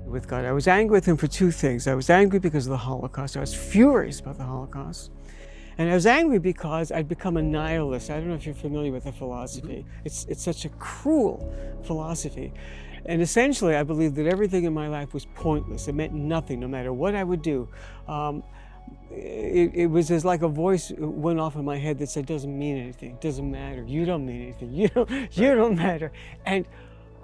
with God. I was angry with him for two things. I was angry because of the Holocaust. I was furious about the Holocaust. And I was angry because I'd become a nihilist. I don't know if you're familiar with the philosophy. It's such a cruel philosophy. And essentially, I believed that everything in my life was pointless. It meant nothing, no matter what I would do. It was as like a voice went off in my head that said, doesn't mean anything, doesn't matter, you don't mean anything, you don't matter. And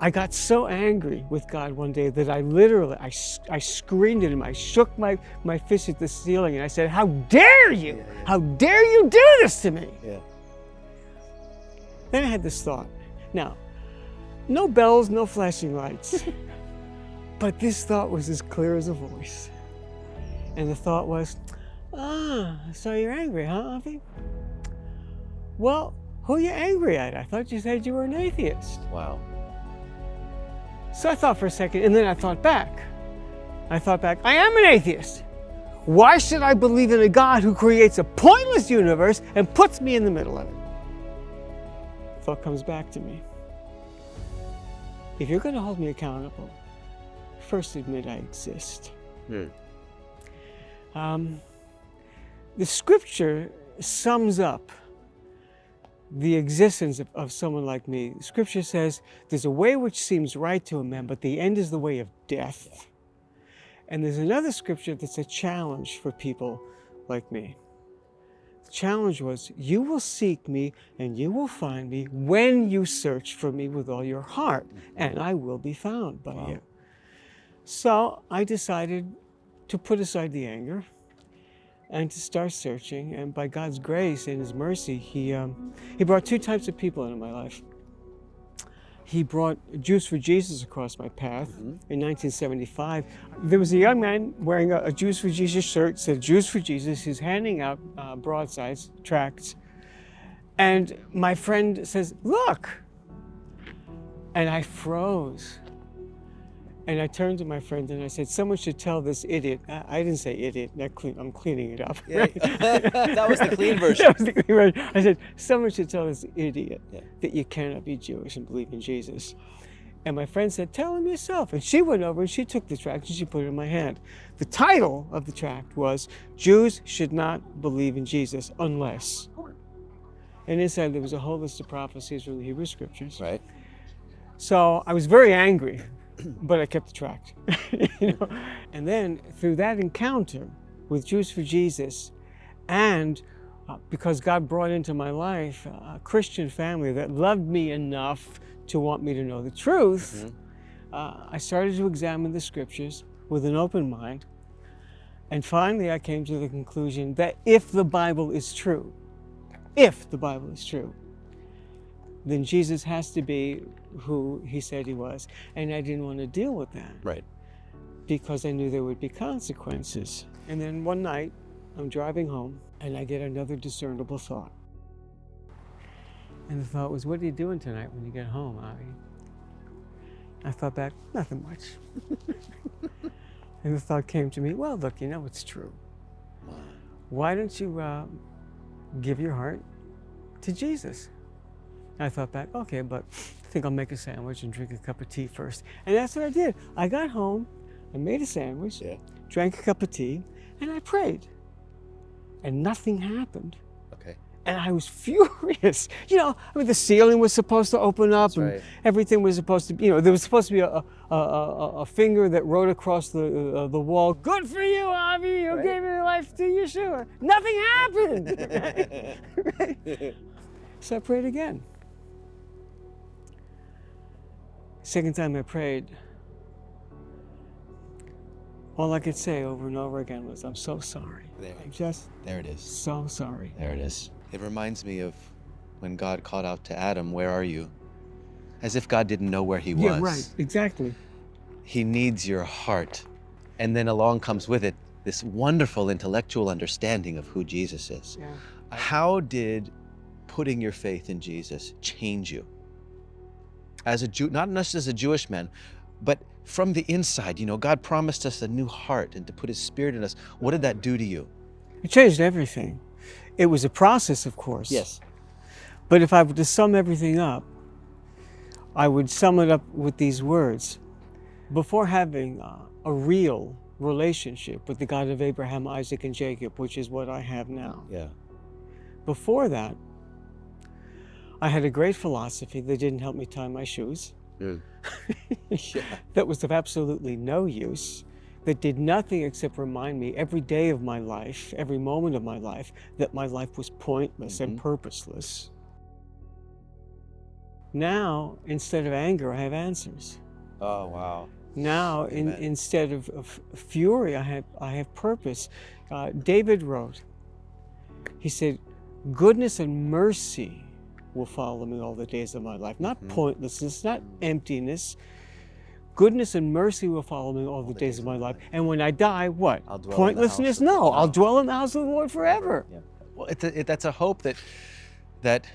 I got so angry with God one day that I literally, I screamed at him. I shook my fist at the ceiling and I said, how dare you? How dare you do this to me? Yeah. Then I had this thought. Now, no bells, no flashing lights. But this thought was as clear as a voice. And the thought was, so you're angry, huh, Avi? Well, who are you angry at? I thought you said you were an atheist. Wow. So I thought for a second, and then I thought back. I am an atheist. Why should I believe in a God who creates a pointless universe and puts me in the middle of it? Thought comes back to me. If you're going to hold me accountable, first admit I exist. The scripture sums up the existence of someone like me. Scripture says, there's a way which seems right to a man, but the end is the way of death. And there's another scripture that's a challenge for people like me. The challenge was, you will seek me and you will find me when you search for me with all your heart, and I will be found by you. So I decided to put aside the anger and to start searching. And by God's grace and his mercy, he brought two types of people into my life. He brought Jews for Jesus across my path in 1975. There was a young man wearing a Jews for Jesus shirt, said Jews for Jesus. He's handing out broadsides, tracts. And my friend says, look. And I froze. And I turned to my friend and I said, someone should tell this idiot. I didn't say idiot, I'm cleaning it up. Yeah. That was the clean version. That was the clean version. I said, someone should tell this idiot that you cannot be Jewish and believe in Jesus. And my friend said, tell him yourself. And she went over and she took the tract and she put it in my hand. The title of the tract was, Jews should not believe in Jesus unless. And inside there was a whole list of prophecies from the Hebrew scriptures. Right. So I was very angry. But I kept the tract. And then through that encounter with Jews for Jesus, and because God brought into my life a Christian family that loved me enough to want me to know the truth, I started to examine the scriptures with an open mind. And finally I came to the conclusion that if the Bible is true, then Jesus has to be who he said he was. And I didn't want to deal with that. Right. Because I knew there would be consequences. And then one night, I'm driving home, and I get another discernible thought. And the thought was, what are you doing tonight when you get home, Avi? I thought back, nothing much. And the thought came to me, well, look, you know it's true. Why don't you give your heart to Jesus? I thought back, okay, but I think I'll make a sandwich and drink a cup of tea first. And that's what I did. I got home, I made a sandwich, drank a cup of tea, and I prayed. And nothing happened. Okay. And I was furious. The ceiling was supposed to open up, That's and right. everything was supposed to be, there was supposed to be a finger that wrote across the wall, good for you, Avi, you gave your life to Yeshua. Nothing happened. Right? So I prayed again. Second time I prayed, all I could say over and over again was, I'm so sorry. There it is. So sorry. There it is. It reminds me of when God called out to Adam, where are you? As if God didn't know where he was. Yeah, right, exactly. He needs your heart. And then along comes with it this wonderful intellectual understanding of who Jesus is. Yeah. How did putting your faith in Jesus change you? As a Jew, not just as a Jewish man, but from the inside, God promised us a new heart and to put his spirit in us. What did that do to you? It changed everything. It was a process, of course. Yes. But if I were to sum everything up, I would sum it up with these words. before having a real relationship with the God of Abraham, Isaac, and Jacob, which is what I have now. Yeah. Before that, I had a great philosophy that didn't help me tie my shoes. Yeah. That was of absolutely no use, that did nothing except remind me every day of my life, every moment of my life, that my life was pointless and purposeless. Now, instead of anger, I have answers. Oh, wow. Now, instead of fury, I have purpose. David wrote, he said, goodness and mercy will follow me all the days of my life. Not pointlessness, not emptiness. Goodness and mercy will follow me all the days of my life. And when I die, what? I'll dwell Pointlessness? in the house No, I'll dwell in the house of the Lord forever. Yeah. Well, that's a hope that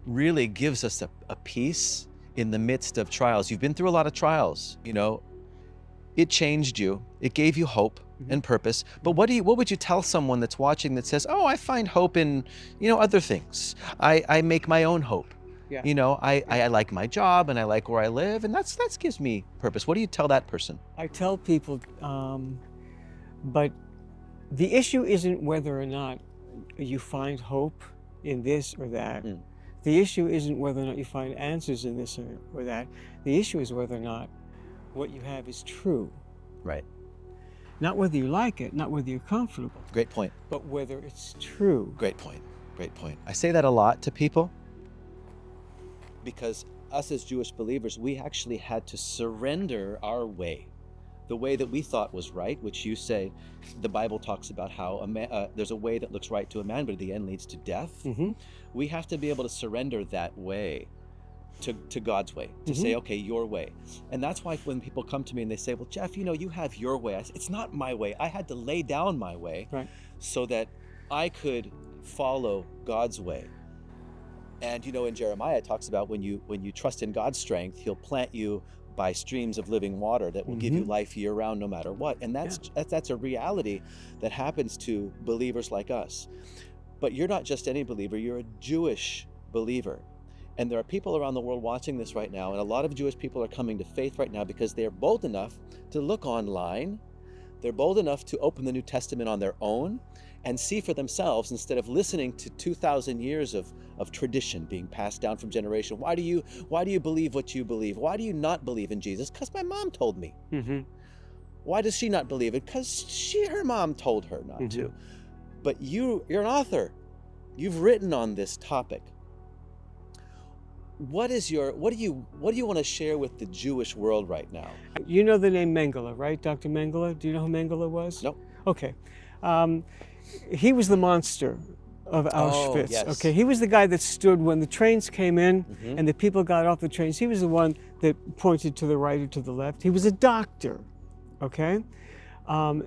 really gives us a peace in the midst of trials. You've been through a lot of trials, you know. It changed you. It gave you hope and purpose. But what would you tell someone that's watching that says, "Oh, I find hope in, other things. I make my own hope. Yeah. I like my job and I like where I live, and that gives me purpose." What do you tell that person? I tell people, but the issue isn't whether or not you find hope in this or that. The issue isn't whether or not you find answers in this or that. The issue is whether or not what you have is true. Right. Not whether you like it, not whether you're comfortable. Great point. But whether it's true. Great point. Great point. I say that a lot to people because us as Jewish believers, we actually had to surrender our way, the way that we thought was right, which you say the Bible talks about how there's a way that looks right to a man, but at the end leads to death. We have to be able to surrender that way to God's way, to say, okay, your way. And that's why when people come to me and they say, well, Jeff, you have your way. I say, it's not my way. I had to lay down my way so that I could follow God's way. And in Jeremiah it talks about when you trust in God's strength, he'll plant you by streams of living water that will give you life year round no matter what. And that's a reality that happens to believers like us. But you're not just any believer, you're a Jewish believer. And there are people around the world watching this right now, and a lot of Jewish people are coming to faith right now because they're bold enough to look online. They're bold enough to open the New Testament on their own and see for themselves instead of listening to 2,000 years of tradition being passed down from generation. Why do you believe what you believe? Why do you not believe in Jesus? Because my mom told me. Why does she not believe it? Because her mom told her not to. But you're an author. You've written on this topic. What do you want to share with the Jewish world right now? You know the name Mengele, right? Dr. Mengele? Do you know who Mengele was? No. Okay. He was the monster of Auschwitz. Yes. Okay. He was the guy that stood when the trains came in and the people got off the trains. He was the one that pointed to the right or to the left. He was a doctor. Okay.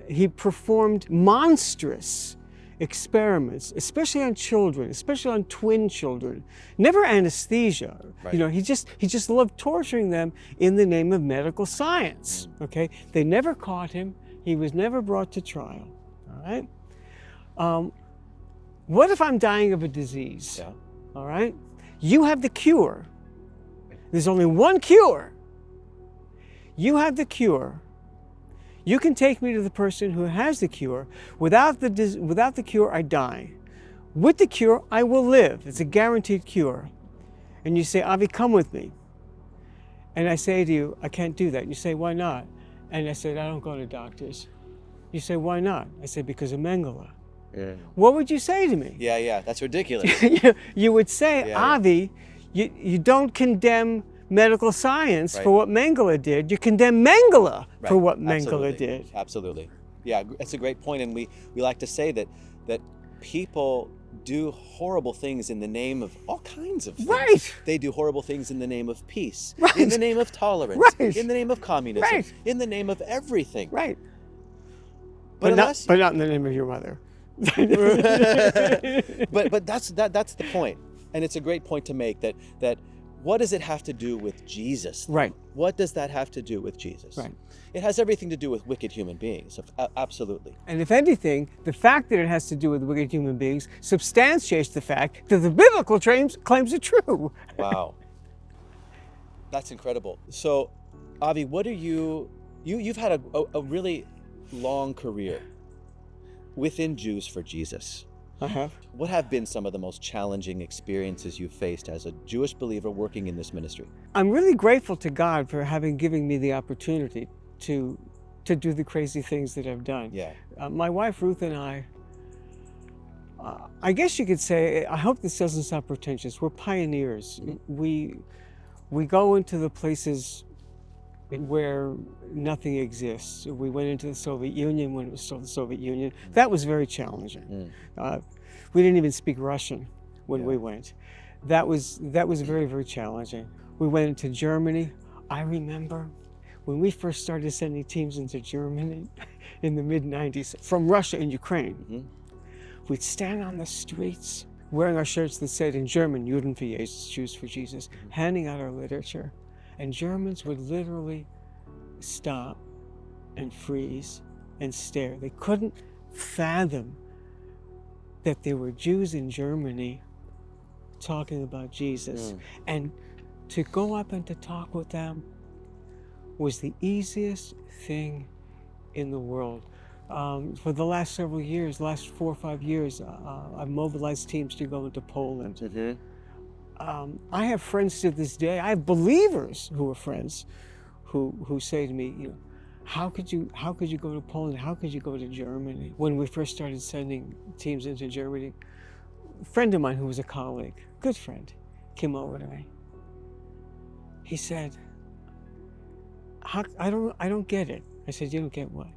He performed monstrous experiments, especially on children, especially on twin children. Never anesthesia. Right. He just loved torturing them in the name of medical science. Okay. They never caught him. He was never brought to trial. All right. What if I'm dying of a disease? Yeah. All right. You have the cure. There's only one cure. You have the cure. You can take me to the person who has the cure. Without the cure, I die. With the cure, I will live. It's a guaranteed cure. And you say, Avi, come with me. And I say to you, I can't do that. And you say, why not? And I said, I don't go to doctors. You say, why not? I say, because of Mengele. Yeah. What would you say to me? Yeah, that's ridiculous. You would say, Avi, you don't condemn medical science for what Mengele did. You condemn Mengele for what Mengele did. Absolutely. Yeah, it's a great point. And we like to say that people do horrible things in the name of all kinds of things. Right. They do horrible things in the name of peace, right. in the name of tolerance, right. in the name of communism, right. in the name of everything. Right. But not in the name of your mother. but that's the point. And it's a great point to make that what does it have to do with Jesus? Right. What does that have to do with Jesus? Right. It has everything to do with wicked human beings, absolutely. And if anything, the fact that it has to do with wicked human beings substantiates the fact that the biblical claims are true. Wow. That's incredible. So, Avi, what are you You've had a really long career within Jews for Jesus. I have. What have been some of the most challenging experiences you've faced as a Jewish believer working in this ministry? I'm really grateful to God for having given me the opportunity to do the crazy things that I've done. Yeah. My wife Ruth and I guess you could say, I hope this doesn't sound pretentious, we're pioneers. We go into the places where nothing exists. We went into the Soviet Union when it was still the Soviet Union. That was very challenging. We didn't even speak Russian when we went. That was very, very challenging. We went into Germany. I remember when we first started sending teams into Germany in the mid-90s from Russia and Ukraine. We'd stand on the streets wearing our shirts that said in German, Juden für Jesus, Jews for Jesus, handing out our literature. And Germans would literally stop and freeze and stare. They couldn't fathom that there were Jews in Germany talking about Jesus. And to go up and to talk with them was the easiest thing in the world. For the last several years, last 4 or 5 years, I've mobilized teams to go into Poland. I have friends to this day. I have believers who are friends who say to me, you know, how could you go to Poland? How could you go to Germany? When we first started sending teams into Germany, a friend of mine who was a colleague, good friend, came over to me. He said, I don't get it. I said, you don't get what?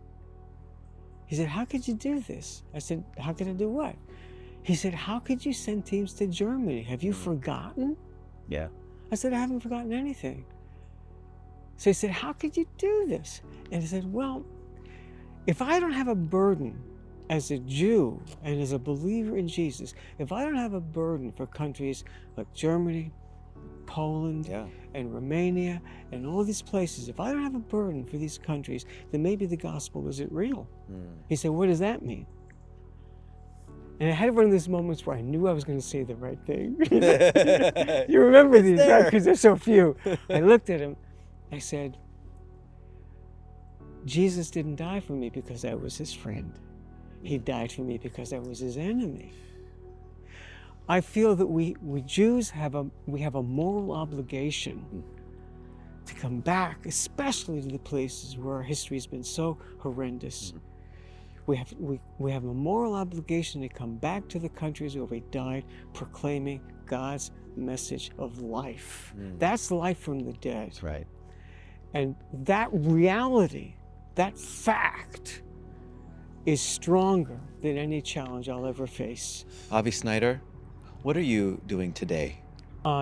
He said, how could you do this? I said, how could I do what? He said, how could you send teams to Germany? Have you forgotten? Yeah. I said, I haven't forgotten anything. So he said, how could you do this? And I said, well, if I don't have a burden as a Jew and as a believer in Jesus, if I don't have a burden for countries like Germany, Poland, and Romania, and all these places, if I don't have a burden for these countries, then maybe the gospel isn't real. He said, what does that mean? And I had one of those moments where I knew I was going to say the right thing. You remember these, right? Because there's so few. I looked at him. I said, Jesus didn't die for me because I was his friend. He died for me because I was his enemy. I feel that we Jews have a moral obligation to come back, especially to the places where our history has been so horrendous. We have a moral obligation to come back to the countries where we died, proclaiming God's message of life. That's life from the dead. That's right. And that reality, that fact, is stronger than any challenge I'll ever face. Avi Snyder, what are you doing today?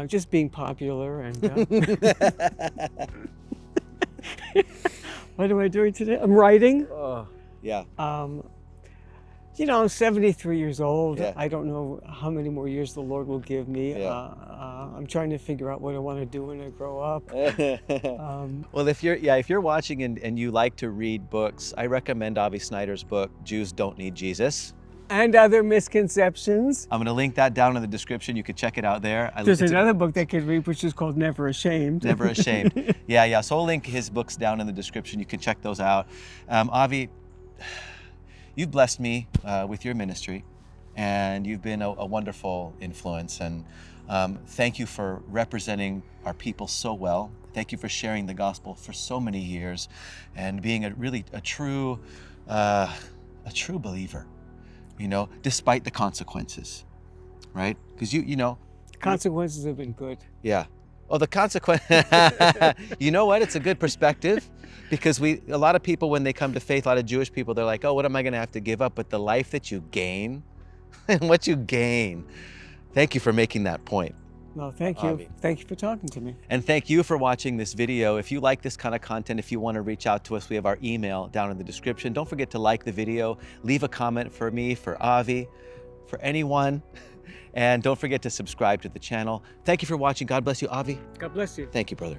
Just being popular and... What am I doing today? I'm writing. Yeah. You know, I'm 73 years old. Yeah. I don't know how many more years the Lord will give me. Yeah. I'm trying to figure out what I want to do when I grow up. Well, if you're watching and you like to read books, I recommend Avi Snyder's book, Jews Don't Need Jesus. And other misconceptions. I'm going to link that down in the description. You can check it out there. There's another book they could read, which is called Never Ashamed. Never Ashamed. Yeah. So I'll link his books down in the description. You can check those out. Avi, you've blessed me with your ministry, and you've been a wonderful influence. And thank you for representing our people so well. Thank you for sharing the gospel for so many years, and being a true believer. You know, despite the consequences, right? Because you know, consequences have been good. Yeah. Oh, the consequence. You know what? It's a good perspective, because a lot of people, when they come to faith, a lot of Jewish people, they're like, oh, what am I going to have to give up? But the life that you gain, and what you gain. Thank you for making that point. Well, thank you. Avi. Thank you for talking to me. And thank you for watching this video. If you like this kind of content, if you want to reach out to us, we have our email down in the description. Don't forget to like the video, leave a comment for me, for Avi, for anyone. And don't forget to subscribe to the channel. Thank you for watching. God bless you, Avi. God bless you. Thank you, brother.